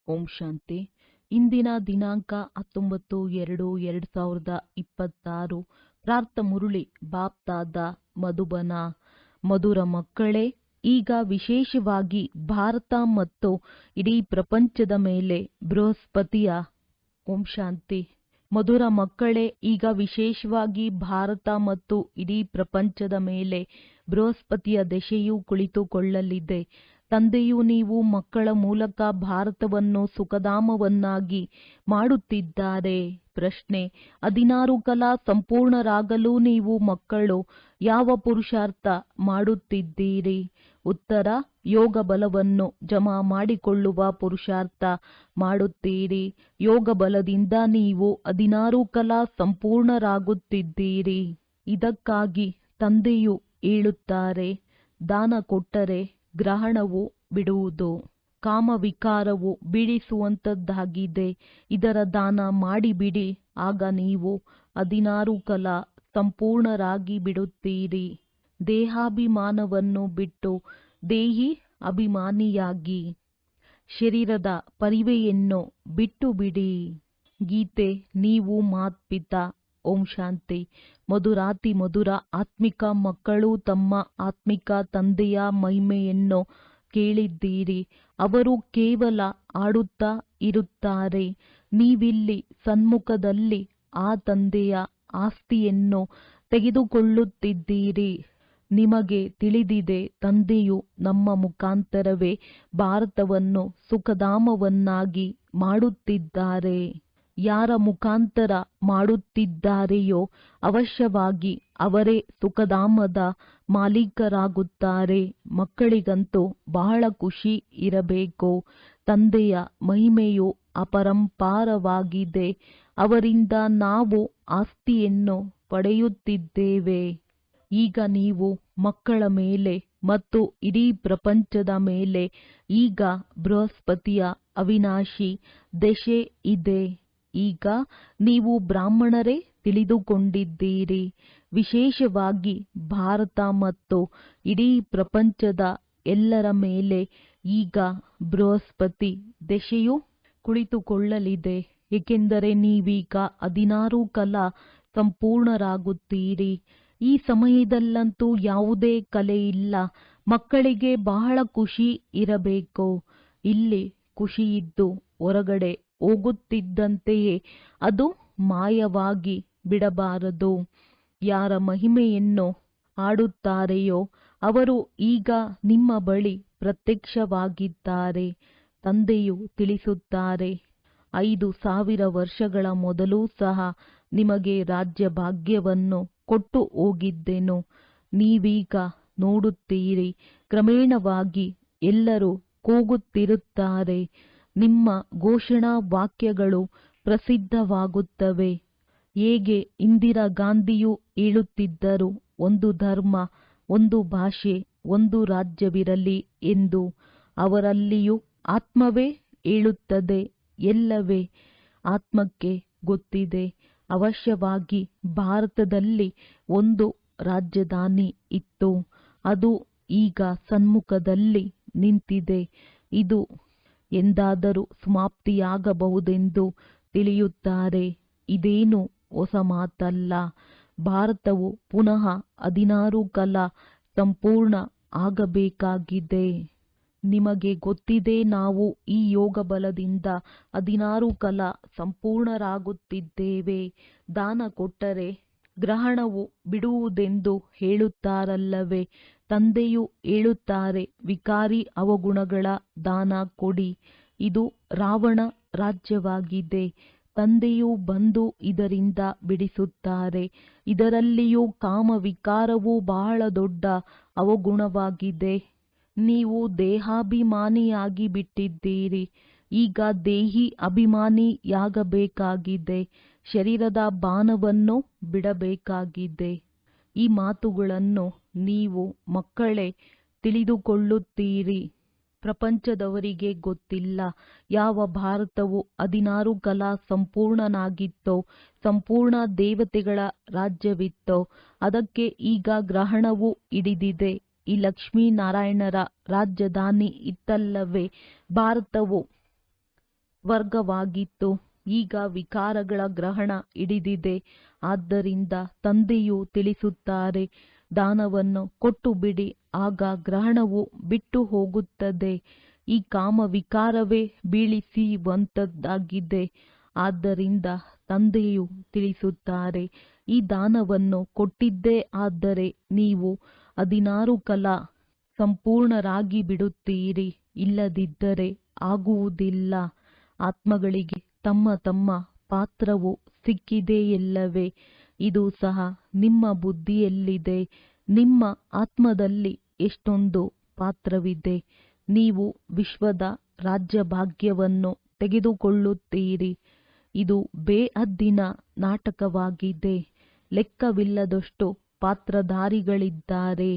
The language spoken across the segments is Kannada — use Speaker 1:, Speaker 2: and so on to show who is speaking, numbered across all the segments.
Speaker 1: ಓಂ ಶಾಂತಿ. ಇಂದಿನ ದಿನಾಂಕ 19/2/2026. ಪ್ರಾರ್ಥ ಮುರುಳಿ ಬಾಪ್ತಾದ ಮಧುಬನ. ಮಧುರ ಮಕ್ಕಳೇ, ಈಗ ವಿಶೇಷವಾಗಿ ಭಾರತ ಮತ್ತು ಇಡೀ ಪ್ರಪಂಚದ ಮೇಲೆ ಬೃಹಸ್ಪತಿಯ ಓಂ ಶಾಂತಿ. ಮಧುರ ಮಕ್ಕಳೇ, ಈಗ ವಿಶೇಷವಾಗಿ ಭಾರತ ಮತ್ತು ಇಡೀ ಪ್ರಪಂಚದ ಮೇಲೆ ಬೃಹಸ್ಪತಿಯ ದಶೆಯು ಕುಳಿತುಕೊಳ್ಳಲಿದೆ. ತಂದೆಯು ನೀವು ಮಕ್ಕಳ ಮೂಲಕ ಭಾರತವನ್ನು ಸುಖಧಾಮವನ್ನಾಗಿ ಮಾಡುತ್ತಿದ್ದಾರೆ. ಪ್ರಶ್ನೆ: 16 ಕಲಾ ಸಂಪೂರ್ಣರಾಗಲು ನೀವು ಮಕ್ಕಳು ಯಾವ ಪುರುಷಾರ್ಥ ಮಾಡುತ್ತಿದ್ದೀರಿ? ಉತ್ತರ: ಯೋಗ ಬಲವನ್ನು ಜಮಾ ಮಾಡಿಕೊಳ್ಳುವ ಪುರುಷಾರ್ಥ ಮಾಡುತ್ತೀರಿ. ಯೋಗ ಬಲದಿಂದ ನೀವು 16 ಕಲಾ ಸಂಪೂರ್ಣರಾಗುತ್ತಿದ್ದೀರಿ. ಇದಕ್ಕಾಗಿ ತಂದೆಯು ಹೇಳುತ್ತಾರೆ, ದಾನ ಕೊಟ್ಟರೆ ಗ್ರಹಣವು ಬಿಡುವುದು. ಕಾಮವಿಕಾರವು ಬೀಳಿಸುವಂತದ್ದಾಗಿದೆ. ಇದರ ದಾನ ಮಾಡಿಬಿಡಿ, ಆಗ ನೀವು 16 ಕಲಾ ಸಂಪೂರ್ಣರಾಗಿ ಬಿಡುತ್ತೀರಿ. ದೇಹಾಭಿಮಾನವನ್ನು ಬಿಟ್ಟು ದೇಹಿ ಅಭಿಮಾನಿಯಾಗಿ ಶರೀರದ ಪರಿವೆಯನ್ನು ಬಿಟ್ಟು ಬಿಡಿ. ಗೀತೆ: ನೀವು ಮಾತ್ಪಿತಾ. ಓಂ ಶಾಂತಿ. ಮಧುರಾತಿ ಮಧುರ ಆತ್ಮಿಕ ಮಕ್ಕಳು ತಮ್ಮ ಆತ್ಮಿಕ ತಂದೆಯ ಮಹಿಮೆಯನ್ನು ಕೇಳಿದ್ದೀರಿ. ಅವರು ಕೇವಲ ಆಡುತ್ತಾ ಇರುತ್ತಾರೆ. ನೀವಿಲ್ಲಿ ಸನ್ಮುಖದಲ್ಲಿ ಆ ತಂದೆಯ ಆಸ್ತಿಯನ್ನು ತೆಗೆದುಕೊಳ್ಳುತ್ತಿದ್ದೀರಿ. ನಿಮಗೆ ತಿಳಿದಿದೆ, ತಂದೆಯು ನಮ್ಮ ಮುಖಾಂತರವೇ ಭಾರತವನ್ನು ಸುಖಧಾಮವನ್ನಾಗಿ ಮಾಡುತ್ತಿದ್ದಾರೆ. ಯಾರ ಮುಖಾಂತರ ಮಾಡುತ್ತಿದ್ದಾರೆಯೋ ಅವಶ್ಯವಾಗಿ ಅವರೇ ಸುಖಧಾಮದ ಮಾಲೀಕರಾಗುತ್ತಾರೆ. ಮಕ್ಕಳಿಗಂತೂ ಬಹಳ ಖುಷಿ ಇರಬೇಕು. ತಂದೆಯ ಮಹಿಮೆಯು ಅಪರಂಪಾರವಾಗಿದೆ. ಅವರಿಂದ ನಾವು ಆಸ್ತಿಯನ್ನು ಪಡೆಯುತ್ತಿದ್ದೇವೆ. ಈಗ ನೀವು ಮಕ್ಕಳ ಮೇಲೆ ಮತ್ತು ಇಡೀ ಪ್ರಪಂಚದ ಮೇಲೆ ಈಗ ಬೃಹಸ್ಪತಿಯ ಅವಿನಾಶಿ ದಶೆ ಇದೆ. ಈಗ ನೀವು ಬ್ರಾಹ್ಮಣರೇ ತಿಳಿದುಕೊಂಡಿದ್ದೀರಿ. ವಿಶೇಷವಾಗಿ ಭಾರತ ಮತ್ತು ಇಡೀ ಪ್ರಪಂಚದ ಎಲ್ಲರ ಮೇಲೆ ಈಗ ಬೃಹಸ್ಪತಿ ದಶೆಯು ಕುಳಿತುಕೊಳ್ಳಲಿದೆ. ಏಕೆಂದರೆ ನೀವೀಗ 16 ಕಲಾ ಸಂಪೂರ್ಣರಾಗುತ್ತೀರಿ. ಈ ಸಮಯದಲ್ಲಂತೂ ಯಾವುದೇ ಕಲೆ ಇಲ್ಲ. ಮಕ್ಕಳಿಗೆ ಬಹಳ ಖುಷಿ ಇರಬೇಕು. ಇಲ್ಲಿ ಖುಷಿಯಿದ್ದು ಹೊರಗಡೆ ಹೋಗುತ್ತಿದ್ದಂತೆಯೇ ಅದು ಮಾಯವಾಗಿ ಬಿಡಬಾರದು. ಯಾರ ಮಹಿಮೆಯನ್ನು ಹಾಡುತ್ತಾರೆಯೋ ಅವರು ಈಗ ನಿಮ್ಮ ಬಳಿ ಪ್ರತ್ಯಕ್ಷವಾಗಿದ್ದಾರೆ. ತಂದೆಯು ತಿಳಿಸುತ್ತಾರೆ, 5000 ವರ್ಷಗಳ ಮೊದಲು ಸಹ ನಿಮಗೆ ರಾಜ್ಯ ಭಾಗ್ಯವನ್ನು ಕೊಟ್ಟು ಹೋಗಿದ್ದೆನು. ನೀವೀಗ ನೋಡುತ್ತೀರಿ, ಕ್ರಮೇಣವಾಗಿ ಎಲ್ಲರೂ ಕೂಗುತ್ತಿರುತ್ತಾರೆ. ನಿಮ್ಮ ಘೋಷಣಾ ವಾಕ್ಯಗಳು ಪ್ರಸಿದ್ಧವಾಗುತ್ತವೆ. ಹೇಗೆ ಇಂದಿರಾ ಗಾಂಧಿಯು ಹೇಳುತ್ತಿದ್ದರು, ಒಂದು ಧರ್ಮ, ಒಂದು ಭಾಷೆ, ಒಂದು ರಾಜ್ಯವಿರಲಿ ಎಂದು. ಅವರಲ್ಲಿಯೂ ಆತ್ಮವೇ ಹೇಳುತ್ತದೆ. ಎಲ್ಲವೇ ಆತ್ಮಕ್ಕೆ ಗೊತ್ತಿದೆ. ಅವಶ್ಯವಾಗಿ ಭಾರತದಲ್ಲಿ ಒಂದು ರಾಜಧಾನಿ ಇತ್ತು. ಅದು ಈಗ ಸನ್ಮುಖದಲ್ಲಿ ನಿಂತಿದೆ. ಇದು ಎಂದಾದರೂ ಸಮಾಪ್ತಿಯಾಗಬಹುದೆಂದು ತಿಳಿಯುತ್ತಾರೆ. ಇದೇನು ಹೊಸ ಮಾತಲ್ಲ. ಭಾರತವು ಪುನಃ 16 ಕಲಾ ಸಂಪೂರ್ಣ ಆಗಬೇಕಾಗಿದೆ. ನಿಮಗೆ ಗೊತ್ತಿದೆ, ನಾವು ಈ ಯೋಗ ಬಲದಿಂದ 16 ಕಲಾ ಸಂಪೂರ್ಣರಾಗುತ್ತಿದ್ದೇವೆ. ದಾನ ಕೊಟ್ಟರೆ ಗ್ರಹಣವು ಬಿಡುವುದೆಂದು ಹೇಳುತ್ತಾರಲ್ಲವೇ? ತಂದೆಯು ಹೇಳುತ್ತಾರೆ, ವಿಕಾರಿ ಅವಗುಣಗಳ ದಾನ ಕೊಡಿ. ಇದು ರಾವಣ ರಾಜ್ಯವಾಗಿದೆ. ತಂದೆಯು ಬಂದು ಇದರಿಂದ ಬಿಡಿಸುತ್ತಾರೆ. ಇದರಲ್ಲಿಯೂ ಕಾಮವಿಕಾರವು ಬಹಳ ದೊಡ್ಡ ಅವಗುಣವಾಗಿದೆ. ನೀವು ದೇಹಾಭಿಮಾನಿಯಾಗಿ ಬಿಟ್ಟಿದ್ದೀರಿ. ಈಗ ದೇಹಿ ಅಭಿಮಾನಿಯಾಗಬೇಕಾಗಿದೆ. ಶರೀರದ ಬಾಣವನ್ನು ಬಿಡಬೇಕಾಗಿದೆ. ಈ ಮಾತುಗಳನ್ನು ನೀವು ಮಕ್ಕಳೇ ತಿಳಿದುಕೊಳ್ಳುತ್ತೀರಿ. ಪ್ರಪಂಚದವರಿಗೆ ಗೊತ್ತಿಲ್ಲ. ಯಾವ ಭಾರತವು 16 ಕಲಾ ಸಂಪೂರ್ಣನಾಗಿತ್ತೋ, ಸಂಪೂರ್ಣ ದೇವತೆಗಳ ರಾಜ್ಯವಿತ್ತೋ, ಅದಕ್ಕೆ ಈಗ ಗ್ರಹಣವು ಹಿಡಿದಿದೆ. ಈ ಲಕ್ಷ್ಮೀನಾರಾಯಣರ ರಾಜಧಾನಿ ಇತ್ತಲ್ಲವೇ? ಭಾರತವು ಸ್ವರ್ಗವಾಗಿತ್ತು. ಈಗ ವಿಕಾರಗಳ ಗ್ರಹಣ ಹಿಡಿದಿದೆ. ಆದ್ದರಿಂದ ತಂದೆಯು ತಿಳಿಸುತ್ತಾರೆ, ದಾನವನ್ನು ಕೊಟ್ಟು ಬಿಡಿ, ಆಗ ಗ್ರಹಣವು ಬಿಟ್ಟು ಹೋಗುತ್ತದೆ. ಈ ಕಾಮ ವಿಕಾರವೇ ಬೀಳಿಸುವಂತದ್ದಾಗಿದೆ. ಆದ್ದರಿಂದ ತಂದೆಯು ತಿಳಿಸುತ್ತಾರೆ, ಈ ದಾನವನ್ನು ಕೊಟ್ಟಿದ್ದೇ ಆದರೆ ನೀವು 16 ಕಲಾ ಸಂಪೂರ್ಣರಾಗಿ ಬಿಡುತ್ತೀರಿ, ಇಲ್ಲದಿದ್ದರೆ ಆಗುವುದಿಲ್ಲ. ಆತ್ಮಗಳಿಗೆ ತಮ್ಮ ತಮ್ಮ ಪಾತ್ರವು ಸಿಕ್ಕಿದೆಯಲ್ಲವೇ? ಇದು ಸಹ ನಿಮ್ಮ ಬುದ್ಧಿಯಲ್ಲಿದೆ. ನಿಮ್ಮ ಆತ್ಮದಲ್ಲಿ ಎಷ್ಟೊಂದು ಪಾತ್ರವಿದೆ. ನೀವು ವಿಶ್ವದ ರಾಜ್ಯಭಾಗ್ಯವನ್ನು ತೆಗೆದುಕೊಳ್ಳುತ್ತೀರಿ. ಇದು ಬೇಹದ್ದಿನ ನಾಟಕವಾಗಿದೆ. ಲೆಕ್ಕವಿಲ್ಲದಷ್ಟು ಪಾತ್ರಧಾರಿಗಳಿದ್ದಾರೆ.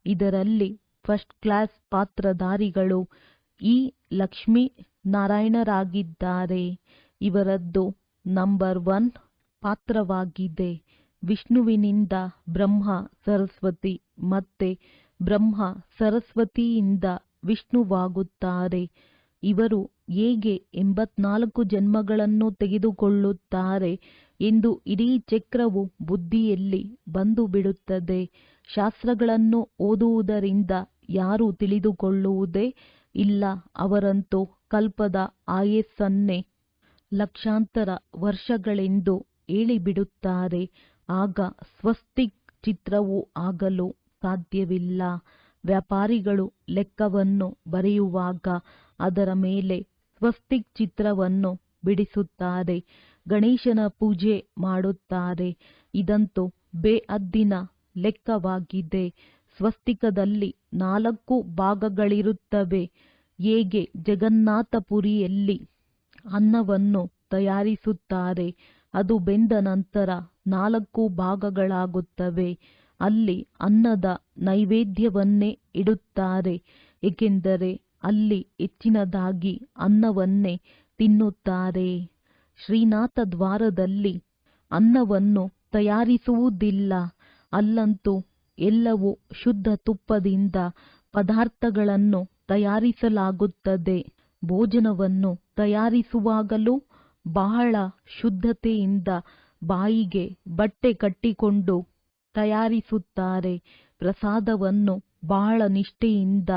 Speaker 1: ಇದರಲ್ಲಿ ಫಸ್ಟ್ ಕ್ಲಾಸ್ ಪಾತ್ರಧಾರಿಗಳು ಈ ಲಕ್ಷ್ಮೀ ನಾರಾಯಣರಾಗಿದ್ದಾರೆ. ಇವರದ್ದು ನಂಬರ್ 1 ಪಾತ್ರವಾಗಿದೆ. ವಿಷ್ಣುವಿನಿಂದ ಬ್ರಹ್ಮ ಸರಸ್ವತಿ, ಮತ್ತೆ ಬ್ರಹ್ಮ ಸರಸ್ವತಿಯಿಂದ ವಿಷ್ಣುವಾಗುತ್ತಾರೆ. ಇವರು ಹೇಗೆ 84 ಜನ್ಮಗಳನ್ನು ತೆಗೆದುಕೊಳ್ಳುತ್ತಾರೆ ಎಂದು ಇಡೀ ಚಕ್ರವು ಬುದ್ಧಿಯಲ್ಲಿ ಬಂದು ಬಿಡುತ್ತದೆ. ಶಾಸ್ತ್ರಗಳನ್ನು ಓದುವುದರಿಂದ ಯಾರು ತಿಳಿದುಕೊಳ್ಳುವುದೇ ಇಲ್ಲ. ಅವರಂತೂ ಕಲ್ಪದ ಆಯಸ್ಸನ್ನೇ ಲಕ್ಷಾಂತರ ವರ್ಷಗಳೆಂದು ಹೇಳಿಬಿಡುತ್ತಾರೆ. ಆಗ ಸ್ವಸ್ತಿಕ್ ಚಿತ್ರವೂ ಆಗಲು ಸಾಧ್ಯವಿಲ್ಲ. ವ್ಯಾಪಾರಿಗಳು ಲೆಕ್ಕವನ್ನು ಬರೆಯುವಾಗ ಅದರ ಮೇಲೆ ಸ್ವಸ್ತಿಕ್ ಚಿತ್ರವನ್ನು ಬಿಡಿಸುತ್ತಾರೆ. ಗಣೇಶನ ಪೂಜೆ ಮಾಡುತ್ತಾರೆ. ಇದಂತೂ ಬೇಹದ್ದಿನ ಲೆಕ್ಕವಾಗಿದೆ. ಸ್ವಸ್ತಿಕದಲ್ಲಿ 4 ಭಾಗಗಳಿರುತ್ತವೆ. ಹೇಗೆ ಜಗನ್ನಾಥಪುರಿಯಲ್ಲಿ ಅನ್ನವನ್ನು ತಯಾರಿಸುತ್ತಾರೆ, ಅದು ಬೆಂದ ನಂತರ 4 ಭಾಗಗಳಾಗುತ್ತವೆ. ಅಲ್ಲಿ ಅನ್ನದ ನೈವೇದ್ಯವನ್ನೇ ಇಡುತ್ತಾರೆ, ಏಕೆಂದರೆ ಅಲ್ಲಿ ಹೆಚ್ಚಿನದಾಗಿ ಅನ್ನವನ್ನೇ ತಿನ್ನುತ್ತಾರೆ. ಶ್ರೀನಾಥ ದ್ವಾರದಲ್ಲಿ ಅನ್ನವನ್ನು ತಯಾರಿಸುವುದಿಲ್ಲ. ಅಲ್ಲಂತೂ ಎಲ್ಲವೂ ಶುದ್ಧ ತುಪ್ಪದಿಂದ ಪದಾರ್ಥಗಳನ್ನು ತಯಾರಿಸಲಾಗುತ್ತದೆ. ಭೋಜನವನ್ನು ತಯಾರಿಸುವಾಗಲೂ ಬಹಳ ಶುದ್ಧತೆಯಿಂದ ಬಾಯಿಗೆ ಬಟ್ಟೆ ಕಟ್ಟಿಕೊಂಡು ತಯಾರಿಸುತ್ತಾರೆ. ಪ್ರಸಾದವನ್ನು ಬಹಳ ನಿಷ್ಠೆಯಿಂದ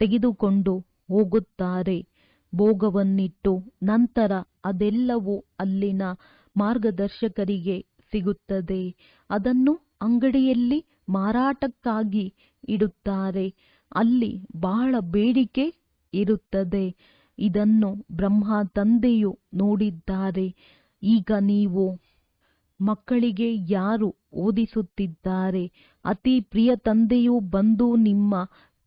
Speaker 1: ತೆಗೆದುಕೊಂಡು ಹೋಗುತ್ತಾರೆ. ಭೋಗವನ್ನಿಟ್ಟು ನಂತರ ಅದೆಲ್ಲವೂ ಅಲ್ಲಿನ ಮಾರ್ಗದರ್ಶಕರಿಗೆ ಸಿಗುತ್ತದೆ. ಅದನ್ನು ಅಂಗಡಿಯಲ್ಲಿ ಮಾರಾಟಕ್ಕಾಗಿ ಇಡುತ್ತಾರೆ. ಅಲ್ಲಿ ಬಹಳ ಬೇಡಿಕೆ ಇರುತ್ತದೆ. ಇದನ್ನು ಬ್ರಹ್ಮ ತಂದೆಯು ನೋಡಿದ್ದಾರೆ. ಈಗ ನೀವು ಮಕ್ಕಳಿಗೆ ಯಾರು ಓದಿಸುತ್ತಿದ್ದಾರೆ? ಅತಿ ಪ್ರಿಯ ತಂದೆಯು ಬಂದು ನಿಮ್ಮ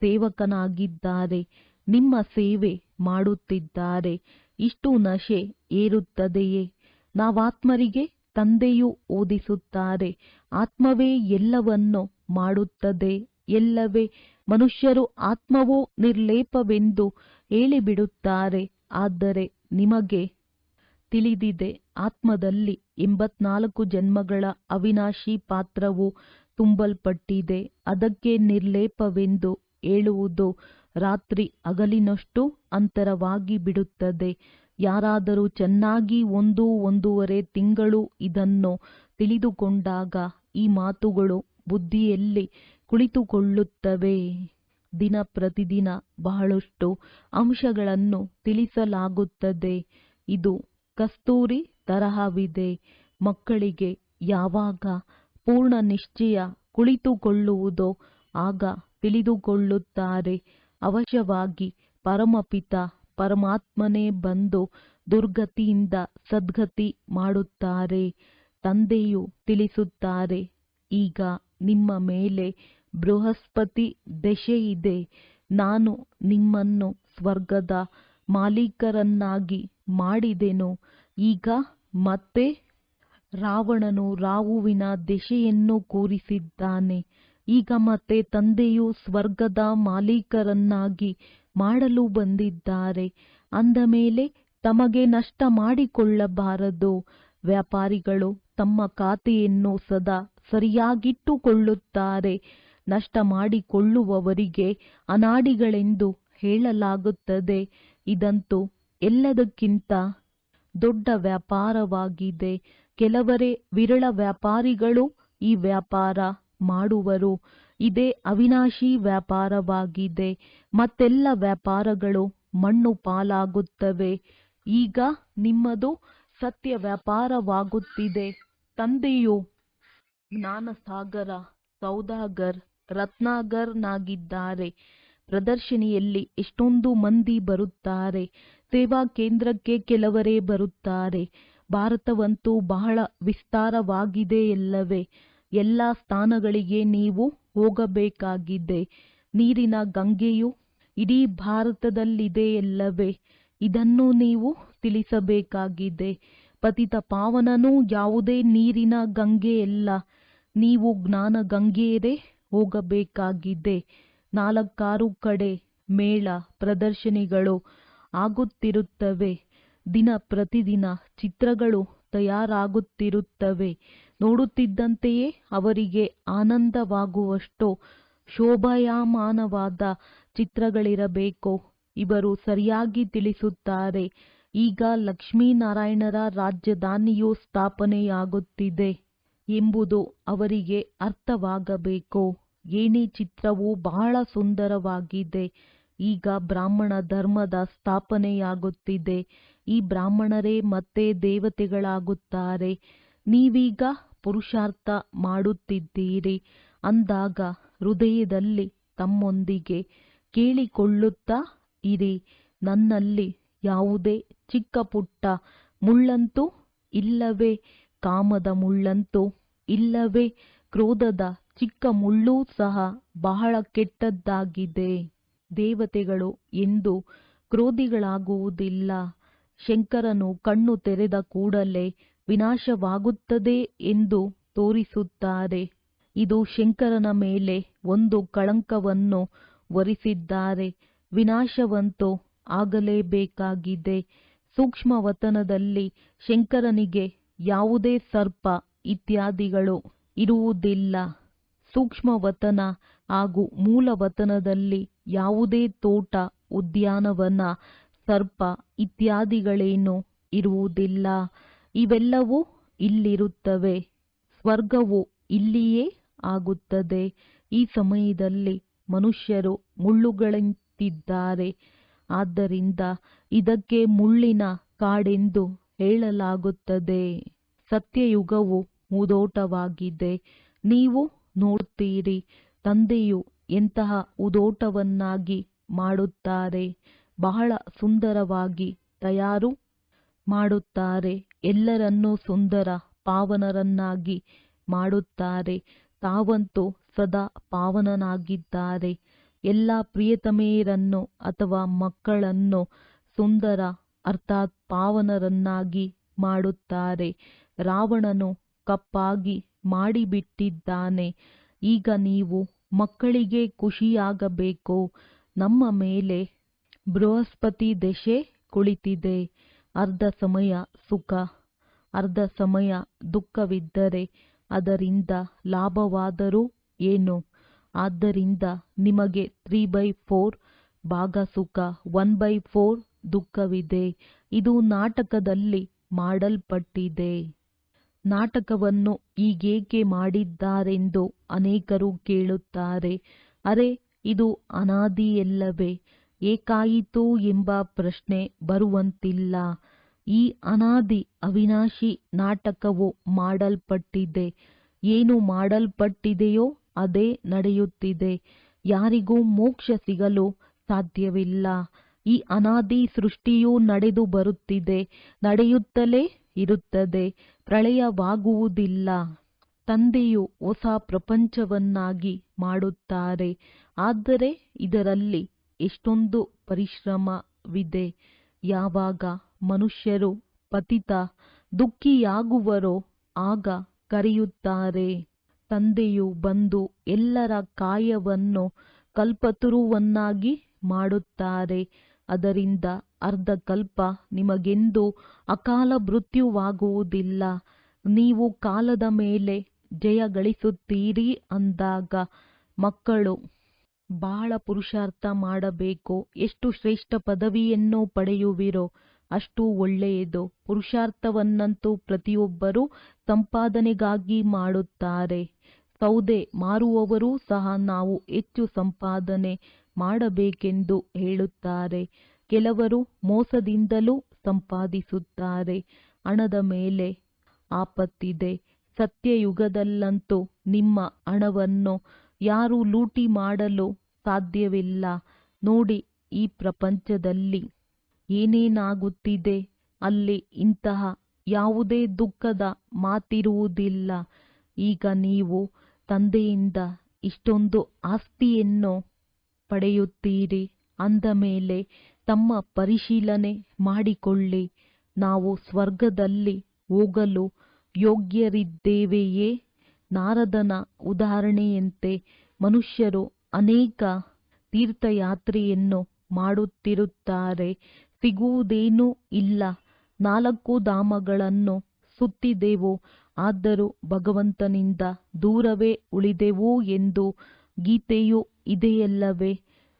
Speaker 1: ಸೇವಕನಾಗಿದ್ದಾರೆ, ನಿಮ್ಮ ಸೇವೆ ಮಾಡುತ್ತಿದ್ದಾರೆ. ಇಷ್ಟು ನಶೆ ಏರುತ್ತದೆಯೇ? ನಾವಾತ್ಮರಿಗೆ ತಂದೆಯು ಓದಿಸುತ್ತಾರೆ. ಆತ್ಮವೇ ಎಲ್ಲವನ್ನು ಮಾಡುತ್ತದೆ ಎಲ್ಲವೇ? ಮನುಷ್ಯರು ಆತ್ಮವು ನಿರ್ಲೇಪವೆಂದು ಹೇಳಿಬಿಡುತ್ತಾರೆ. ಆದರೆ ನಿಮಗೆ ತಿಳಿದಿದೆ, ಆತ್ಮದಲ್ಲಿ 84 ಜನ್ಮಗಳ ಅವಿನಾಶಿ ಪಾತ್ರವು ತುಂಬಲ್ಪಟ್ಟಿದೆ. ಅದಕ್ಕೆ ನಿರ್ಲೇಪವೆಂದು ಹೇಳುವುದು ರಾತ್ರಿ ಹಗಲಿನಷ್ಟು ಅಂತರವಾಗಿ ಬಿಡುತ್ತದೆ. ಯಾರಾದರೂ ಚೆನ್ನಾಗಿ 1-1.5 ತಿಂಗಳು ಇದನ್ನು ತಿಳಿದುಕೊಂಡಾಗ ಈ ಮಾತುಗಳು ಬುದ್ಧಿಯಲ್ಲಿ ಕುಳಿತುಕೊಳ್ಳುತ್ತವೆ. ದಿನ ಪ್ರತಿದಿನ ಬಹಳಷ್ಟು ಅಂಶಗಳನ್ನು ತಿಳಿಸಲಾಗುತ್ತದೆ. ಇದು ಕಸ್ತೂರಿ ತರಹವಿದೆ. ಮಕ್ಕಳಿಗೆ ಯಾವಾಗ ಪೂರ್ಣ ನಿಶ್ಚಯ ಕುಳಿತುಕೊಳ್ಳುವುದೋ ಆಗ ತಿಳಿದುಕೊಳ್ಳುತ್ತಾರೆ. ಅವಶ್ಯವಾಗಿ ಪರಮಪಿತ ಪರಮಾತ್ಮನೇ ಬಂದು ದುರ್ಗತಿಯಿಂದ ಸದ್ಗತಿ ಮಾಡುತ್ತಾರೆ. ತಂದೆಯು ತಿಳಿಸುತ್ತಾರೆ, ಈಗ ನಿಮ್ಮ ಮೇಲೆ ಬೃಹಸ್ಪತಿ ದಶೆಯಿದೆ. ನಾನು ನಿಮ್ಮನ್ನು ಸ್ವರ್ಗದ ಮಾಲೀಕರನ್ನಾಗಿ ಮಾಡಿದೆನು. ಈಗ ಮತ್ತೆ ರಾವಣನು ರಾಹುವಿನ ದಶೆಯನ್ನು ಕೂರಿಸಿದ್ದಾನೆ. ಈಗ ಮತ್ತೆ ತಂದೆಯು ಸ್ವರ್ಗದ ಮಾಲೀಕರನ್ನಾಗಿ ಮಾಡಲು ಬಂದಿದ್ದಾರೆ. ಅಂದ ಮೇಲೆ ತಮಗೆ ನಷ್ಟ ಮಾಡಿಕೊಳ್ಳಬಾರದು. ವ್ಯಾಪಾರಿಗಳು ತಮ್ಮ ಖಾತೆಯನ್ನು ಸದಾ ಸರಿಯಾಗಿಟ್ಟುಕೊಳ್ಳುತ್ತಾರೆ. ನಷ್ಟ ಮಾಡಿಕೊಳ್ಳುವವರಿಗೆ ಅನಾಡಿಗಳೆಂದು ಹೇಳಲಾಗುತ್ತದೆ. ಇದಂತೂ ಎಲ್ಲದಕ್ಕಿಂತ ದೊಡ್ಡ ವ್ಯಾಪಾರವಾಗಿದೆ. ಕೆಲವರೇ ವಿರಳ ವ್ಯಾಪಾರಿಗಳು ಈ ವ್ಯಾಪಾರ ಮಾಡುವರು. ಇದೇ ಅವಿನಾಶಿ ವ್ಯಾಪಾರವಾಗಿದೆ. ಮತ್ತೆಲ್ಲ ವ್ಯಾಪಾರಗಳು ಮಣ್ಣು ಪಾಲಾಗುತ್ತವೆ. ಈಗ ನಿಮ್ಮದು ಸತ್ಯ ವ್ಯಾಪಾರವಾಗುತ್ತಿದೆ. ತಂದೆಯು ಜ್ಞಾನಸಾಗರ, ಸೌದಾಗರ್, ರತ್ನಾಗರ್ನಾಗಿದ್ದಾರೆ. ಪ್ರದರ್ಶನಿಯಲ್ಲಿ ಎಷ್ಟೊಂದು ಮಂದಿ ಬರುತ್ತಾರೆ. ಸೇವಾ ಕೇಂದ್ರಕ್ಕೆ ಕೆಲವರೇ ಬರುತ್ತಾರೆ. ಭಾರತವಂತೂ ಬಹಳ ವಿಸ್ತಾರವಾಗಿದೆಯಲ್ಲವೇ? ಎಲ್ಲ ಸ್ಥಾನಗಳಿಗೆ ನೀವು ಹೋಗಬೇಕಾಗಿದೆ. ನೀರಿನ ಗಂಗೆಯು ಇಡೀ ಭಾರತದಲ್ಲಿದೆಯಲ್ಲವೇ? ಇದನ್ನು ನೀವು ತಿಳಿಸಬೇಕಾಗಿದೆ. ಪತಿತ ಪಾವನನು ಯಾವುದೇ ನೀರಿನ ಗಂಗೆಯಲ್ಲ. ನೀವು ಜ್ಞಾನ ಗಂಗೆಯರೇ ಹೋಗಬೇಕಾಗಿದೆ. 4 ಕಡೆ ಮೇಳ ಪ್ರದರ್ಶನಿಗಳು ಆಗುತ್ತಿರುತ್ತವೆ. ದಿನ ಪ್ರತಿದಿನ ಚಿತ್ರಗಳು ತಯಾರಾಗುತ್ತಿರುತ್ತವೆ. ನೋಡುತ್ತಿದ್ದಂತೆಯೇ ಅವರಿಗೆ ಆನಂದವಾಗುವಷ್ಟು ಶೋಭಾಯಮಾನವಾದ ಚಿತ್ರಗಳಿರಬೇಕು. ಇವರು ಸರಿಯಾಗಿ ತಿಳಿಸುತ್ತಾರೆ. ಈಗ ಲಕ್ಷ್ಮೀನಾರಾಯಣರ ರಾಜಧಾನಿಯು ಸ್ಥಾಪನೆಯಾಗುತ್ತಿದೆ ಎಂಬುದು ಅವರಿಗೆ ಅರ್ಥವಾಗಬೇಕು. ಏಣಿ ಚಿತ್ರವು ಬಹಳ ಸುಂದರವಾಗಿದೆ. ಈಗ ಬ್ರಾಹ್ಮಣ ಧರ್ಮದ ಸ್ಥಾಪನೆಯಾಗುತ್ತಿದೆ. ಈ ಬ್ರಾಹ್ಮಣರೇ ಮತ್ತೆ ದೇವತೆಗಳಾಗುತ್ತಾರೆ. ನೀವೀಗ ಪುರುಷಾರ್ಥ ಮಾಡುತ್ತಿದ್ದೀರಿ ಅಂದಾಗ ಹೃದಯದಲ್ಲಿ ತಮ್ಮೊಂದಿಗೆ ಕೇಳಿಕೊಳ್ಳುತ್ತಾ ಇರಿ, ನನ್ನಲ್ಲಿ ಯಾವುದೇ ಚಿಕ್ಕ ಪುಟ್ಟ ಮುಳ್ಳಂತೂ ಇಲ್ಲವೇ? ಕಾಮದ ಮುಳ್ಳಂತೂ ಇಲ್ಲವೇ? ಕ್ರೋಧದ ಚಿಕ್ಕ ಮುಳ್ಳೂ ಸಹ ಬಹಳ ಕೆಟ್ಟದ್ದಾಗಿದೆ. ದೇವತೆಗಳು ಎಂದೂ ಕ್ರೋಧಿಗಳಾಗುವುದಿಲ್ಲ. ಶಂಕರನು ಕಣ್ಣು ತೆರೆದ ಕೂಡಲೇ ವಿನಾಶವಾಗುತ್ತದೆ ಎಂದು ತೋರಿಸುತ್ತಾರೆ. ಇದು ಶಂಕರನ ಮೇಲೆ ಒಂದು ಕಳಂಕವನ್ನು ಹೊರಿಸಿದ್ದಾರೆ. ವಿನಾಶವಂತೂ ಆಗಲೇಬೇಕಾಗಿದೆ. ಸೂಕ್ಷ್ಮವತನದಲ್ಲಿ ಶಂಕರನಿಗೆ ಯಾವುದೇ ಸರ್ಪ ಇತ್ಯಾದಿಗಳು ಇರುವುದಿಲ್ಲ. ಸೂಕ್ಷ್ಮವತನ ಹಾಗೂ ಮೂಲವತನದಲ್ಲಿ ಯಾವುದೇ ತೋಟ, ಉದ್ಯಾನವನ, ಸರ್ಪ ಇತ್ಯಾದಿಗಳೇನೂ ಇರುವುದಿಲ್ಲ. ಇವೆಲ್ಲವೂ ಇಲ್ಲಿರುತ್ತವೆ. ಸ್ವರ್ಗವು ಇಲ್ಲಿಯೇ ಆಗುತ್ತದೆ. ಈ ಸಮಯದಲ್ಲಿ ಮನುಷ್ಯರು ಮುಳ್ಳುಗಳಂತಿದ್ದಾರೆ. ಆದ್ದರಿಂದ ಇದಕ್ಕೆ ಮುಳ್ಳಿನ ಕಾಡೆಂದು ಹೇಳಲಾಗುತ್ತದೆ. ಸತ್ಯಯುಗವು ಉದೋಟವಾಗಿದೆ. ನೀವು ನೋಡುತ್ತೀರಿ, ತಂದೆಯು ಎಂತಹ ಉದೋಟವನ್ನಾಗಿ ಮಾಡುತ್ತಾರೆ. ಬಹಳ ಸುಂದರವಾಗಿ ತಯಾರು ಮಾಡುತ್ತಾರೆ. ಎಲ್ಲರನ್ನೂ ಸುಂದರ ಪಾವನರನ್ನಾಗಿ ಮಾಡುತ್ತಾರೆ. ತಾವಂತೂ ಸದಾ ಪಾವನನಾಗಿದ್ದಾರೆ. ಎಲ್ಲ ಪ್ರಿಯತಮೆಯರನ್ನು ಅಥವಾ ಮಕ್ಕಳನ್ನು ಸುಂದರ ಅರ್ಥಾತ್ ಪಾವನರನ್ನಾಗಿ ಮಾಡುತ್ತಾರೆ. ರಾವಣನು ಕಪ್ಪಾಗಿ ಮಾಡಿಬಿಟ್ಟಿದ್ದಾನೆ. ಈಗ ನೀವು ಮಕ್ಕಳಿಗೆ ಖುಷಿಯಾಗಬೇಕು. ನಮ್ಮ ಮೇಲೆ ಬೃಹಸ್ಪತಿ ದಶೆ ಕುಳಿತಿದೆ. ಅರ್ಧ ಸಮಯ ಸುಖ, ಅರ್ಧ ಸಮಯ ದುಃಖವಿದ್ದರೆ ಅದರಿಂದ ಲಾಭವಾದರೂ ಏನು? ಆದ್ದರಿಂದ ನಿಮಗೆ 3/4 ಭಾಗ ಸುಖ, 1/4 ದುಃಖವಿದೆ. ಇದು ನಾಟಕದಲ್ಲಿ ಮಾಡಲ್ಪಟ್ಟಿದೆ. ನಾಟಕವನ್ನು ಹೀಗೇಕೆ ಮಾಡಿದ್ದಾರೆಂದು ಅನೇಕರು ಕೇಳುತ್ತಾರೆ. ಅರೆ, ಇದು ಅನಾದಿಯಲ್ಲವೇ? ಏಕಾಯಿತು ಎಂಬ ಪ್ರಶ್ನೆ ಬರುವಂತಿಲ್ಲ. ಈ ಅನಾದಿ ಅವಿನಾಶಿ ನಾಟಕವು ಮಾಡಲ್ಪಟ್ಟಿದೆ. ಏನು ಮಾಡಲ್ಪಟ್ಟಿದೆಯೋ ಅದೇ ನಡೆಯುತ್ತಿದೆ. ಯಾರಿಗೂ ಮೋಕ್ಷ ಸಿಗಲು ಸಾಧ್ಯವಿಲ್ಲ. ಈ ಅನಾದಿ ಸೃಷ್ಟಿಯು ನಡೆದು ಬರುತ್ತಿದೆ, ನಡೆಯುತ್ತಲೇ ಇರುತ್ತದೆ. ಪ್ರಳಯವಾಗುವುದಿಲ್ಲ. ತಂದೆಯು ಹೊಸ ಪ್ರಪಂಚವನ್ನಾಗಿ ಮಾಡುತ್ತಾರೆ. ಆದರೆ ಇದರಲ್ಲಿ ಎಷ್ಟೊಂದು ಪರಿಶ್ರಮವಿದೆ. ಯಾವಾಗ ಮನುಷ್ಯರು ಪತಿತ ದುಃಖಿಯಾಗುವರೋ ಆಗ ಕರೆಯುತ್ತಾರೆ. ತಂದೆಯು ಬಂದು ಎಲ್ಲರ ಕಾಯವನ್ನು ಕಲ್ಪತರುವನ್ನಾಗಿ ಮಾಡುತ್ತಾರೆ. ಅದರಿಂದ ಅರ್ಧ ಕಲ್ಪ ನಿಮಗೆಂದೂ ಅಕಾಲ ಮೃತ್ಯುವಾಗುವುದಿಲ್ಲ. ನೀವು ಕಾಲದ ಮೇಲೆ ಜಯ ಗಳಿಸುತ್ತೀರಿ ಅಂದಾಗ ಮಕ್ಕಳು ಬಹಳ ಪುರುಷಾರ್ಥ ಮಾಡಬೇಕು. ಎಷ್ಟು ಶ್ರೇಷ್ಠ ಪದವಿಯನ್ನು ಪಡೆಯುವಿರೋ ಅಷ್ಟು ಒಳ್ಳೆಯದು. ಪುರುಷಾರ್ಥವನ್ನಂತೂ ಪ್ರತಿಯೊಬ್ಬರೂ ಸಂಪಾದನೆಗಾಗಿ ಮಾಡುತ್ತಾರೆ. ಸೌದೆ ಮಾರುವವರೂ ಸಹ ನಾವು ಹೆಚ್ಚು ಸಂಪಾದನೆ ಮಾಡಬೇಕೆಂದು ಹೇಳುತ್ತಾರೆ. ಕೆಲವರು ಮೋಸದಿಂದಲೂ ಸಂಪಾದಿಸುತ್ತಾರೆ. ಹಣದ ಮೇಲೆ ಆಪತ್ತಿದೆ. ಸತ್ಯಯುಗದಲ್ಲಂತೂ ನಿಮ್ಮ ಹಣವನ್ನು ಯಾರೂ ಲೂಟಿ ಮಾಡಲು ಸಾಧ್ಯವಿಲ್ಲ. ನೋಡಿ, ಈ ಪ್ರಪಂಚದಲ್ಲಿ ಏನೇನಾಗುತ್ತಿದೆ. ಅಲ್ಲಿ ಇಂತಹ ಯಾವುದೇ ದುಃಖದ ಮಾತಿರುವುದಿಲ್ಲ. ಈಗ ನೀವು ತಂದೆಯಿಂದ ಇಷ್ಟೊಂದು ಆಸ್ತಿಯನ್ನು ಪಡೆಯುತ್ತೀರಿ ಅಂದ ಮೇಲೆ ತಮ್ಮ ಪರಿಶೀಲನೆ ಮಾಡಿಕೊಳ್ಳಿ. ನಾವು ಸ್ವರ್ಗದಲ್ಲಿ ಹೋಗಲು ಯೋಗ್ಯರಿದ್ದೇವೆಯೇ? ನಾರದನ ಉದಾಹರಣೆಯಂತೆ ಮನುಷ್ಯರು ಅನೇಕ ತೀರ್ಥಯಾತ್ರೆಯನ್ನು ಮಾಡುತ್ತಿರುತ್ತಾರೆ. ಸಿಗುವುದೇನೂ ಇಲ್ಲ. 4 ಧಾಮಗಳನ್ನು ಸುತ್ತಿದೆವು, ಆದರೂ ಭಗವಂತನಿಂದ ದೂರವೇ ಉಳಿದೆವು ಎಂದು ಗೀತೆಯೂ ಇದೆಯಲ್ಲವೇ?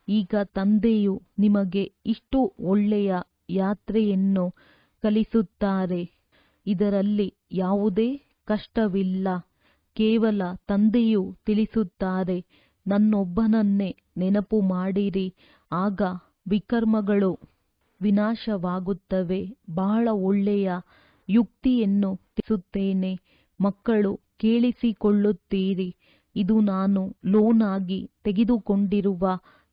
Speaker 1: ಈಗ ತಂದೆಯು ನಿಮಗೆ ಇಷ್ಟು ಒಳ್ಳೆಯ ಯಾತ್ರೆಯನ್ನು ಕಲಿಸುತ್ತಾರೆ. ಇದರಲ್ಲಿ ಯಾವುದೇ ಕಷ್ಟವಿಲ್ಲ. ಕೇವಲ ತಂದೆಯು ತಿಳಿಸುತ್ತಾರೆ, ನನ್ನೊಬ್ಬನನ್ನೇ ನೆನಪು ಮಾಡಿರಿ, ಆಗ ವಿಕರ್ಮಗಳು ವಿನಾಶವಾಗುತ್ತವೆ. ಬಹಳ ಒಳ್ಳೆಯ ಯುಕ್ತಿಯನ್ನು ತಿಳಿಸುತ್ತೇನೆ. ಮಕ್ಕಳು, ಕೇಳಿಸಿಕೊಳ್ಳುತ್ತೀರಿ. ಇದು ನಾನು ಲೋನ್ ಆಗಿ ತೆಗೆದುಕೊಂಡಿರುವ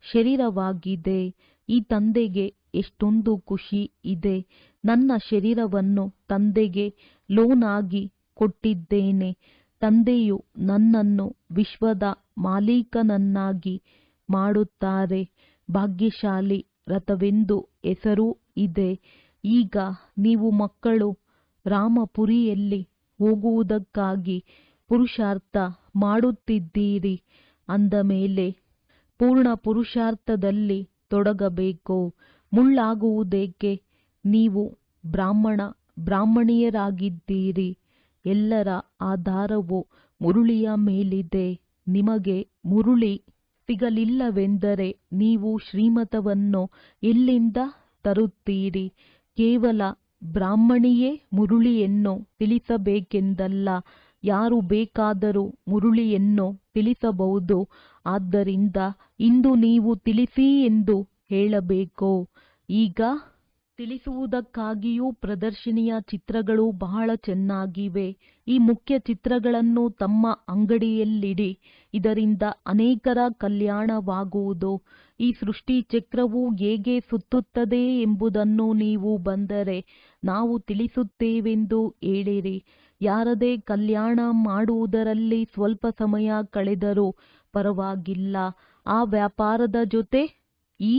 Speaker 1: ಶರೀರವಾಗಿದೆ. ಈ ತಂದೆಗೆ ಎಷ್ಟೊಂದು ಖುಷಿ ಇದೆ. ನನ್ನ ಶರೀರವನ್ನು ತಂದೆಗೆ ಲೋನ್ ಆಗಿ ಕೊಟ್ಟಿದ್ದೇನೆ. ತಂದೆಯು ನನ್ನನ್ನು ವಿಶ್ವದ ಮಾಲೀಕನನ್ನಾಗಿ ಮಾಡುತ್ತಾರೆ. ಭಾಗ್ಯಶಾಲಿ ರಥವೆಂದು ಹೆಸರೂ ಇದೆ. ಈಗ ನೀವು ಮಕ್ಕಳು ರಾಮಪುರಿಯಲ್ಲಿ ಹೋಗುವುದಕ್ಕಾಗಿ ಪುರುಷಾರ್ಥ ಮಾಡುತ್ತಿದ್ದೀರಿ ಅಂದ ಮೇಲೆ ಪೂರ್ಣ ಪುರುಷಾರ್ಥದಲ್ಲಿ ತೊಡಗಬೇಕು. ಮುಳ್ಳಾಗುವುದೇಕೆ? ನೀವು ಬ್ರಾಹ್ಮಣಿಯರಾಗಿದ್ದೀರಿ. ಎಲ್ಲರ ಆಧಾರವು ಮುರುಳಿಯ ಮೇಲಿದೆ. ನಿಮಗೆ ಮುರುಳಿ ಸಿಗಲಿಲ್ಲವೆಂದರೆ ನೀವು ಶ್ರೀಮತವನ್ನು ಎಲ್ಲಿಂದ ತರುತ್ತೀರಿ? ಕೇವಲ ಬ್ರಾಹ್ಮಣಿಯೇ ಮುರುಳಿಯನ್ನು ತಿಳಿಸಬೇಕೆಂದಲ್ಲ, ಯಾರು ಬೇಕಾದರೂ ಮುರುಳಿಯನ್ನು ತಿಳಿಸಬಹುದು. ಆದ್ದರಿಂದ ಇಂದು ನೀವು ತಿಳಿಸಿ ಎಂದು ಹೇಳಬೇಕು. ಈಗ ತಿಳಿಸುವುದಕ್ಕಾಗಿಯೂ ಪ್ರದರ್ಶನಿಯ ಚಿತ್ರಗಳು ಬಹಳ ಚೆನ್ನಾಗಿವೆ. ಈ ಮುಖ್ಯ ಚಿತ್ರಗಳನ್ನು ತಮ್ಮ ಅಂಗಡಿಯಲ್ಲಿಡಿ. ಇದರಿಂದ ಅನೇಕರ ಕಲ್ಯಾಣವಾಗುವುದು. ಈ ಸೃಷ್ಟಿ ಚಕ್ರವು ಹೇಗೆ ಸುತ್ತುತ್ತದೆ ಎಂಬುದನ್ನು ನೀವು ಬಂದರೆ ನಾವು ತಿಳಿಸುತ್ತೇವೆಂದು ಹೇಳಿರಿ. ಯಾರದೇ ಕಲ್ಯಾಣ ಮಾಡುವುದರಲ್ಲಿ ಸ್ವಲ್ಪ ಸಮಯ ಕಳೆದರೂ ಪರವಾಗಿಲ್ಲ. ಆ ವ್ಯಾಪಾರದ ಜೊತೆ ಈ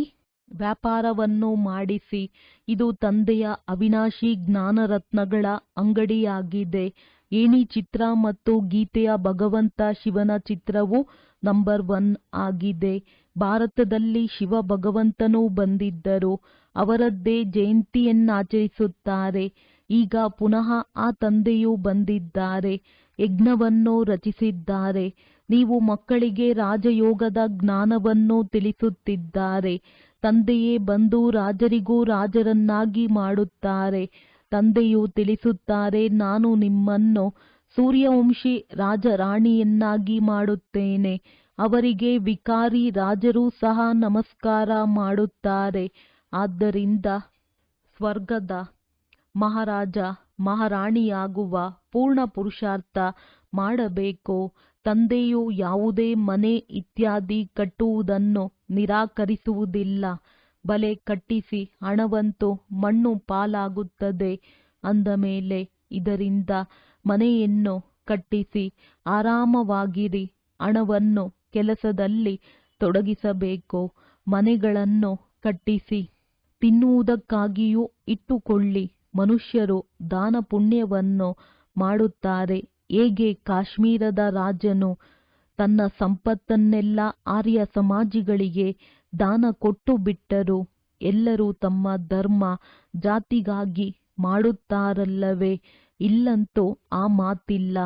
Speaker 1: ವ್ಯಾಪಾರವನ್ನು ಮಾಡಿಸಿ. ಇದು ತಂದೆಯ ಅವಿನಾಶಿ ಜ್ಞಾನರತ್ನಗಳ ಅಂಗಡಿಯಾಗಿದೆ. ಏಣಿ ಚಿತ್ರ ಮತ್ತು ಗೀತೆಯ ಭಗವಂತ ಶಿವನ ಚಿತ್ರವು ನಂಬರ್ 1 ಆಗಿದೆ. ಭಾರತದಲ್ಲಿ ಶಿವ ಭಗವಂತನು ಬಂದಿದ್ದರು. ಅವರದ್ದೇ ಜಯಂತಿಯನ್ನಾಚರಿಸುತ್ತಾರೆ. ಈಗ ಪುನಃ ಆ ತಂದೆಯು ಬಂದಿದ್ದಾರೆ. ಯಜ್ಞವನ್ನು ರಚಿಸಿದ್ದಾರೆ. ನೀವು ಮಕ್ಕಳಿಗೆ ರಾಜಯೋಗದ ಜ್ಞಾನವನ್ನು ತಿಳಿಸುತ್ತಿದ್ದಾರೆ. ತಂದೆಯೇ ಬಂದು ರಾಜರಿಗೂ ರಾಜರನ್ನಾಗಿ ಮಾಡುತ್ತಾರೆ. ತಂದೆಯು ತಿಳಿಸುತ್ತಾರೆ, ನಾನು ನಿಮ್ಮನ್ನು ಸೂರ್ಯವಂಶಿ ರಾಜರಾಣಿಯನ್ನಾಗಿ ಮಾಡುತ್ತೇನೆ. ಅವರಿಗೆ ವಿಕಾರಿ ರಾಜರೂ ಸಹ ನಮಸ್ಕಾರ ಮಾಡುತ್ತಾರೆ. ಆದ್ದರಿಂದ ಸ್ವರ್ಗದ ಮಹಾರಾಜ ಮಹಾರಾಣಿಯಾಗುವ ಪೂರ್ಣ ಪುರುಷಾರ್ಥ ಮಾಡಬೇಕು. ತಂದೆಯು ಯಾವುದೇ ಮನೆ ಇತ್ಯಾದಿ ಕಟ್ಟುವುದನ್ನು ನಿರಾಕರಿಸುವುದಿಲ್ಲ. ಬಲೆ ಕಟ್ಟಿಸಿ ಹಣವಂತೂ ಮಣ್ಣು ಪಾಲಾಗುತ್ತದೆ ಅಂದ ಮೇಲೆ ಇದರಿಂದ ಮನೆಯನ್ನು ಕಟ್ಟಿಸಿ ಆರಾಮವಾಗಿರಿ. ಹಣವನ್ನು ಕೆಲಸದಲ್ಲಿ ತೊಡಗಿಸಬೇಕು. ಮನೆಗಳನ್ನು ಕಟ್ಟಿಸಿ ತಿನ್ನುವುದಕ್ಕಾಗಿಯೂ ಇಟ್ಟುಕೊಳ್ಳಿ. ಮನುಷ್ಯರು ದಾನ ಪುಣ್ಯವನ್ನು ಮಾಡುತ್ತಾರೆ. ಹೇಗೆ ಕಾಶ್ಮೀರದ ರಾಜನು ತನ್ನ ಸಂಪತ್ತನ್ನೆಲ್ಲ ಆರ್ಯ ಸಮಾಜಿಗಳಿಗೆ ದಾನ ಕೊಟ್ಟು ಬಿಟ್ಟರು. ಎಲ್ಲರೂ ತಮ್ಮ ಧರ್ಮ ಜಾತಿಗಾಗಿ ಮಾಡುತ್ತಾರಲ್ಲವೇ? ಇಲ್ಲಂತೂ ಆ ಮಾತಿಲ್ಲ.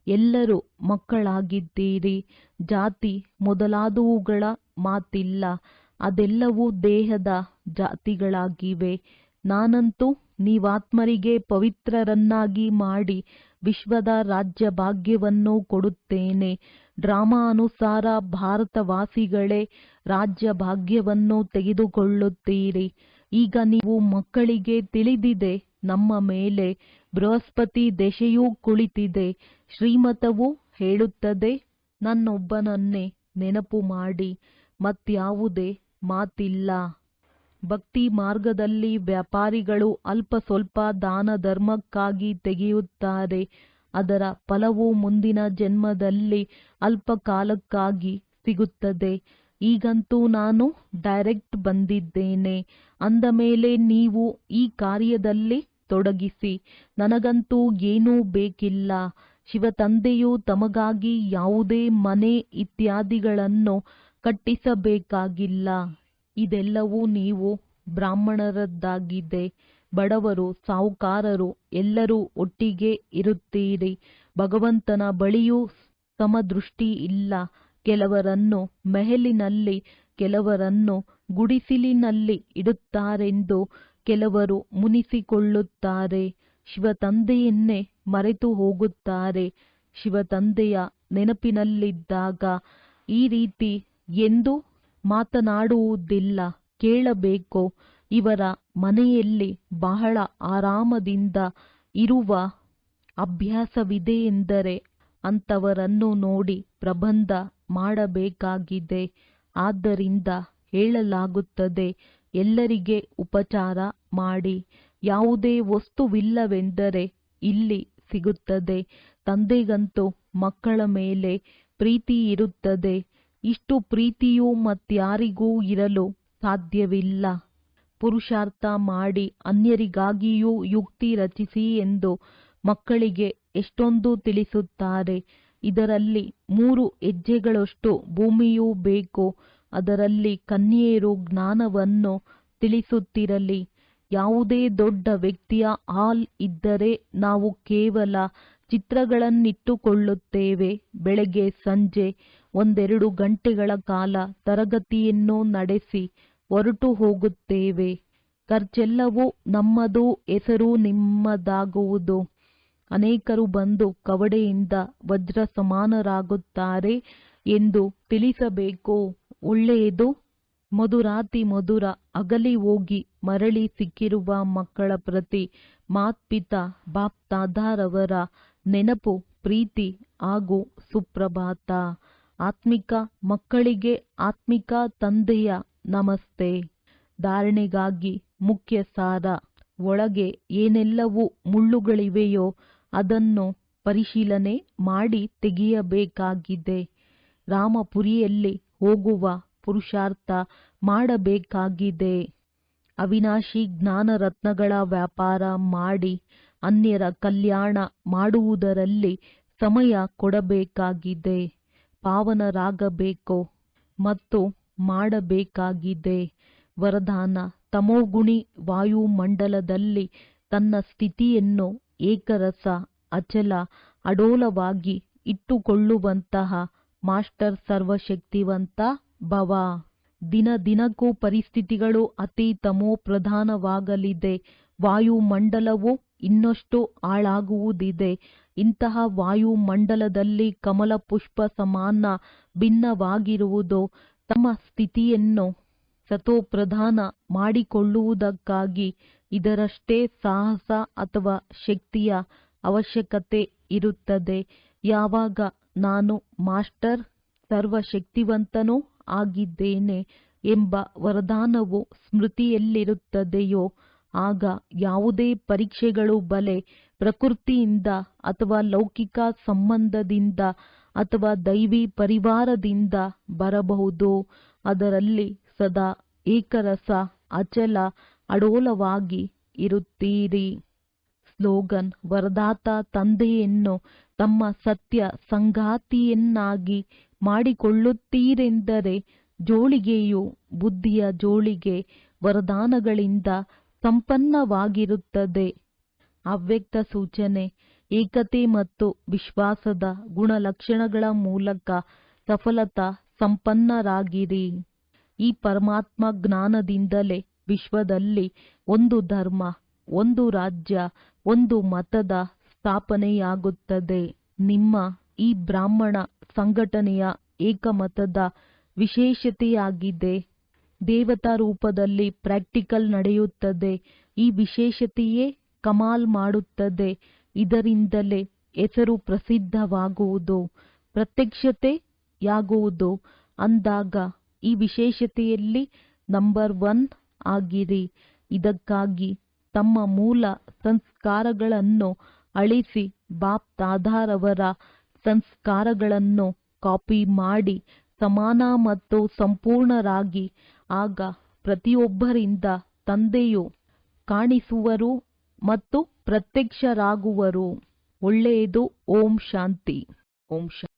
Speaker 1: ಎಲ್ಲರೂ ಮಕ್ಕಳಾಗಿದ್ದೀರಿ. ಜಾತಿ ಮೊದಲಾದವುಗಳ ಮಾತಿಲ್ಲ. ಅದೆಲ್ಲವೂ ದೇಹದ ಜಾತಿಗಳಾಗಿವೆ. ನಾನಂತೂ ನೀವಾತ್ಮರಿಗೆ ಪವಿತ್ರರನ್ನಾಗಿ ಮಾಡಿ ವಿಶ್ವದ ರಾಜ್ಯ ಭಾಗ್ಯವನ್ನು ಕೊಡುತ್ತೇನೆ. ಡ್ರಾಮಾ ಅನುಸಾರ ಭಾರತವಾಸಿಗಳೇ ರಾಜ್ಯ ಭಾಗ್ಯವನ್ನು ತೆಗೆದುಕೊಳ್ಳುತ್ತೀರಿ. ಈಗ ನೀವು ಮಕ್ಕಳಿಗೆ ತಿಳಿದಿದೆ, ನಮ್ಮ ಮೇಲೆ ಬೃಹಸ್ಪತಿ ದೆಸೆಯೂ ಕುಳಿತಿದೆ. ಶ್ರೀಮತವು ಹೇಳುತ್ತದೆ, ನನ್ನೊಬ್ಬನನ್ನೇ ನೆನಪು ಮಾಡಿ, ಮತ್ಯಾವುದೇ ಮಾತಿಲ್ಲ. ಭಕ್ತಿ ಮಾರ್ಗದಲ್ಲಿ ವ್ಯಾಪಾರಿಗಳು ಅಲ್ಪ ಸ್ವಲ್ಪ ದಾನ ಧರ್ಮಕ್ಕಾಗಿ ತೆಗೆಯುತ್ತಾರೆ. ಅದರ ಫಲವು ಮುಂದಿನ ಜನ್ಮದಲ್ಲಿ ಅಲ್ಪ ಕಾಲಕ್ಕಾಗಿ ಸಿಗುತ್ತದೆ. ಈಗಂತೂ ನಾನು ಡೈರೆಕ್ಟ್ ಬಂದಿದ್ದೇನೆ ಅಂದ ಮೇಲೆ ನೀವು ಈ ಕಾರ್ಯದಲ್ಲಿ ತೊಡಗಿಸಿ. ನನಗಂತೂ ಏನೂ ಬೇಕಿಲ್ಲ. ಶಿವತಂದೆಯು ತಮಗಾಗಿ ಯಾವುದೇ ಮನೆ ಇತ್ಯಾದಿಗಳನ್ನು ಕಟ್ಟಿಸಬೇಕಾಗಿಲ್ಲ. ಇದೆಲ್ಲವೂ ನೀವು ಬ್ರಾಹ್ಮಣರದ್ದಾಗಿದೆ. ಬಡವರು ಸಾಹುಕಾರರು ಎಲ್ಲರೂ ಒಟ್ಟಿಗೆ ಇರುತ್ತೀರಿ. ಭಗವಂತನ ಬಳಿಯೂ ಸಮದೃಷ್ಟಿ ಇಲ್ಲ. ಕೆಲವರನ್ನು ಮೆಹಲಿನಲ್ಲಿ, ಕೆಲವರನ್ನು ಗುಡಿಸಿಲಿನಲ್ಲಿ ಇಡುತ್ತಾರೆಂದು ಕೆಲವರು ಮುನಿಸಿಕೊಳ್ಳುತ್ತಾರೆ. ಶಿವತಂದೆಯನ್ನೇ ಮರೆತು ಹೋಗುತ್ತಾರೆ. ಶಿವತಂದೆಯ ನೆನಪಿನಲ್ಲಿದ್ದಾಗ ಈ ರೀತಿ ಎಂದು ಮಾತನಾಡುವುದಿಲ್ಲ. ಕೇಳಬೇಕು. ಇವರ ಮನೆಯಲ್ಲಿ ಬಹಳ ಆರಾಮದಿಂದ ಇರುವ ಅಭ್ಯಾಸವಿದೆ ಎಂದರೆ ಅಂಥವರನ್ನು ನೋಡಿ ಪ್ರಬಂಧ ಮಾಡಬೇಕಾಗಿದೆ. ಆದ್ದರಿಂದ ಹೇಳಲಾಗುತ್ತದೆ, ಎಲ್ಲರಿಗೆ ಉಪಚಾರ ಮಾಡಿ. ಯಾವುದೇ ವಸ್ತುವಿಲ್ಲವೆಂದರೆ ಇಲ್ಲಿ ಸಿಗುತ್ತದೆ. ತಂದೆಗಂತೂ ಮಕ್ಕಳ ಮೇಲೆ ಪ್ರೀತಿ ಇರುತ್ತದೆ. ಇಷ್ಟು ಪ್ರೀತಿಯು ಮತ್ಯಾರಿಗೂ ಇರಲು ಸಾಧ್ಯವಿಲ್ಲ. ಪುರುಷಾರ್ಥ ಮಾಡಿ ಅನ್ಯರಿಗಾಗಿಯೂ ಯುಕ್ತಿ ರಚಿಸಿ ಎಂದು ಮಕ್ಕಳಿಗೆ ಎಷ್ಟೊಂದು ತಿಳಿಸುತ್ತಾರೆ. ಇದರಲ್ಲಿ 3 ಹೆಜ್ಜೆಗಳಷ್ಟು ಭೂಮಿಯೂ ಬೇಕು. ಅದರಲ್ಲಿ ಕನ್ಯೆಯರು ಜ್ಞಾನವನ್ನು ತಿಳಿಸುತ್ತಿರಲಿ. ಯಾವುದೇ ದೊಡ್ಡ ವ್ಯಕ್ತಿಯ ಹಾಲ್ ಇದ್ದರೆ ನಾವು ಕೇವಲ ಚಿತ್ರಗಳನ್ನಿಟ್ಟುಕೊಳ್ಳುತ್ತೇವೆ. ಬೆಳಗ್ಗೆ ಸಂಜೆ 1-2 ಗಂಟೆಗಳ ಕಾಲ ತರಗತಿಯನ್ನು ನಡೆಸಿ ಹೊರಟು ಹೋಗುತ್ತೇವೆ. ಖರ್ಚೆಲ್ಲವೂ ನಮ್ಮದು, ಹೆಸರು ನಿಮ್ಮದಾಗುವುದು. ಅನೇಕರು ಬಂದು ಕವಡೆಯಿಂದ ವಜ್ರ ಸಮಾನರಾಗುತ್ತಾರೆ ಎಂದು ತಿಳಿಸಬೇಕು. ಒಳ್ಳೆಯದು. ಮಧುರಾತಿ ಮಧುರ ಅಗಲಿ ಹೋಗಿ ಮರಳಿ ಸಿಕ್ಕಿರುವ ಮಕ್ಕಳ ಪ್ರತಿ ಮಾತ್ಪಿತಾ ಬಾಪ್ದಾದಾರವರ ನೆನಪು, ಪ್ರೀತಿ ಹಾಗೂ ಸುಪ್ರಭಾತ. ಆತ್ಮಿಕ ಮಕ್ಕಳಿಗೆ ಆತ್ಮಿಕ ತಂದೆಯ ನಮಸ್ತೆ. ಧಾರಣೆಗಾಗಿ ಮುಖ್ಯ ಸಾರ. ಒಳಗೆ ಏನೆಲ್ಲವೂ ಮುಳ್ಳುಗಳಿವೆಯೋ ಅದನ್ನು ಪರಿಶೀಲನೆ ಮಾಡಿ ತೆಗೆಯಬೇಕಾಗಿದೆ. ರಾಮಪುರಿಯಲ್ಲಿ ಹೋಗುವ ಪುರುಷಾರ್ಥ ಮಾಡಬೇಕಾಗಿದೆ. ಅವಿನಾಶಿ ಜ್ಞಾನರತ್ನಗಳ ವ್ಯಾಪಾರ ಮಾಡಿ ಅನ್ಯರ ಕಲ್ಯಾಣ ಮಾಡುವುದರಲ್ಲಿ ಸಮಯ ಕೊಡಬೇಕಾಗಿದೆ. ಪಾವನರಾಗಬೇಕು ಮತ್ತು ಮಾಡಬೇಕಾಗಿದೆ. ವರದಾನ: ತಮೋಗುಣಿ ವಾಯುಮಂಡಲದಲ್ಲಿ ತನ್ನ ಸ್ಥಿತಿಯನ್ನು ಏಕರಸ, ಅಚಲ, ಅಡೋಲವಾಗಿ ಇಟ್ಟುಕೊಳ್ಳುವಂತಹ ಮಾಸ್ಟರ್ ಸರ್ವಶಕ್ತಿವಂತ ಭವ. ದಿನ ದಿನಕ್ಕೂ ಪರಿಸ್ಥಿತಿಗಳು ಅತಿ ತಮೋ ಪ್ರಧಾನವಾಗಲಿದೆ. ವಾಯುಮಂಡಲವು ಇನ್ನಷ್ಟು ಹಾಳಾಗುವುದಿದೆ. ಇಂತಹ ವಾಯುಮಂಡಲದಲ್ಲಿ ಕಮಲ ಪುಷ್ಪ ಸಮಾನ ಭಿನ್ನವಾಗಿರುವುದು ತಮ್ಮ ಸ್ಥಿತಿಯನ್ನು ಸತೋಪ್ರಧಾನ ಮಾಡಿಕೊಳ್ಳುವುದಕ್ಕಾಗಿ. ಇದರಷ್ಟೇ ಸಾಹಸ ಅಥವಾ ಶಕ್ತಿಯ ಅವಶ್ಯಕತೆ ಇರುತ್ತದೆ. ಯಾವಾಗ ನಾನು ಮಾಸ್ಟರ್ ಸರ್ವಶಕ್ತಿವಂತನೂ ಆಗಿದ್ದೇನೆ ಎಂಬ ವರದಾನವು ಸ್ಮೃತಿಯಲ್ಲಿರುತ್ತದೆಯೋ ಆಗ ಯಾವುದೇ ಪರೀಕ್ಷೆಗಳು ಬಲೆ ಪ್ರಕೃತಿಯಿಂದ ಅಥವಾ ಲೌಕಿಕ ಸಂಬಂಧದಿಂದ ಅಥವಾ ದೈವಿ ಪರಿವಾರದಿಂದ ಬರಬಹುದು. ಅದರಲ್ಲಿ ಸದಾ ಏಕರಸ, ಅಚಲ, ಅಡೋಲವಾಗಿ ಇರುತ್ತೀರಿ. ಸ್ಲೋಗನ್: ವರದಾತ ತಂದೆಯನ್ನು ತಮ್ಮ ಸತ್ಯ ಸಂಗಾತಿಯನ್ನಾಗಿ ಮಾಡಿಕೊಳ್ಳುತ್ತೀರೆಂದರೆ ಜೋಳಿಗೆಯು ಬುದ್ಧಿಯ ಜೋಳಿಗೆ ವರದಾನಗಳಿಂದ ಸಂಪನ್ನವಾಗಿರುತ್ತದೆ. ಅವ್ಯಕ್ತ ಸೂಚನೆ: ಏಕತೆ ಮತ್ತು ವಿಶ್ವಾಸದ ಗುಣಲಕ್ಷಣಗಳ ಮೂಲಕ ಸಫಲತಾ ಸಂಪನ್ನರಾಗಿರಿ. ಈ ಪರಮಾತ್ಮ ಜ್ಞಾನದಿಂದಲೇ ವಿಶ್ವದಲ್ಲಿ ಒಂದು ಧರ್ಮ, ಒಂದು ರಾಜ್ಯ, ಒಂದು ಮತದ ಸ್ಥಾಪನೆಯಾಗುತ್ತದೆ. ನಿಮ್ಮ ಈ ಬ್ರಾಹ್ಮಣ ಸಂಘಟನೆಯ ಏಕಮತದ ವಿಶೇಷತೆಯಾಗಿದೆ. ದೇವತಾ ರೂಪದಲ್ಲಿ ಪ್ರಾಕ್ಟಿಕಲ್ ನಡೆಯುತ್ತದೆ. ಈ ವಿಶೇಷತೆಯೇ ಕಮಾಲ್ ಮಾಡುತ್ತದೆ. ಇದರಿಂದಲೇ ಹೆಸರು ಪ್ರಸಿದ್ಧವಾಗುವುದು, ಪ್ರತ್ಯಕ್ಷತೆಯಾಗುವುದು. ಅಂದಾಗ ಈ ವಿಶೇಷತೆಯಲ್ಲಿ ನಂಬರ್ 1 ಆಗಿರಿ. ಇದಕ್ಕಾಗಿ ತಮ್ಮ ಮೂಲ ಸಂಸ್ಕಾರಗಳನ್ನು ಅಳಿಸಿ ಬಾಪ್ ದಾದಾರವರ ಸಂಸ್ಕಾರಗಳನ್ನು ಕಾಪಿ ಮಾಡಿ ಸಮಾನ ಮತ್ತು ಸಂಪೂರ್ಣರಾಗಿ. ಆಗ ಪ್ರತಿಯೊಬ್ಬರಿಂದ ತಂದೆಯು ಕಾಣಿಸುವರು ಮತ್ತು ಪ್ರತ್ಯಕ್ಷರಾಗುವರು. ಒಳ್ಳೆಯದು. ಓಂ ಶಾಂತಿ. ಓಂ ಶಾಂತಿ.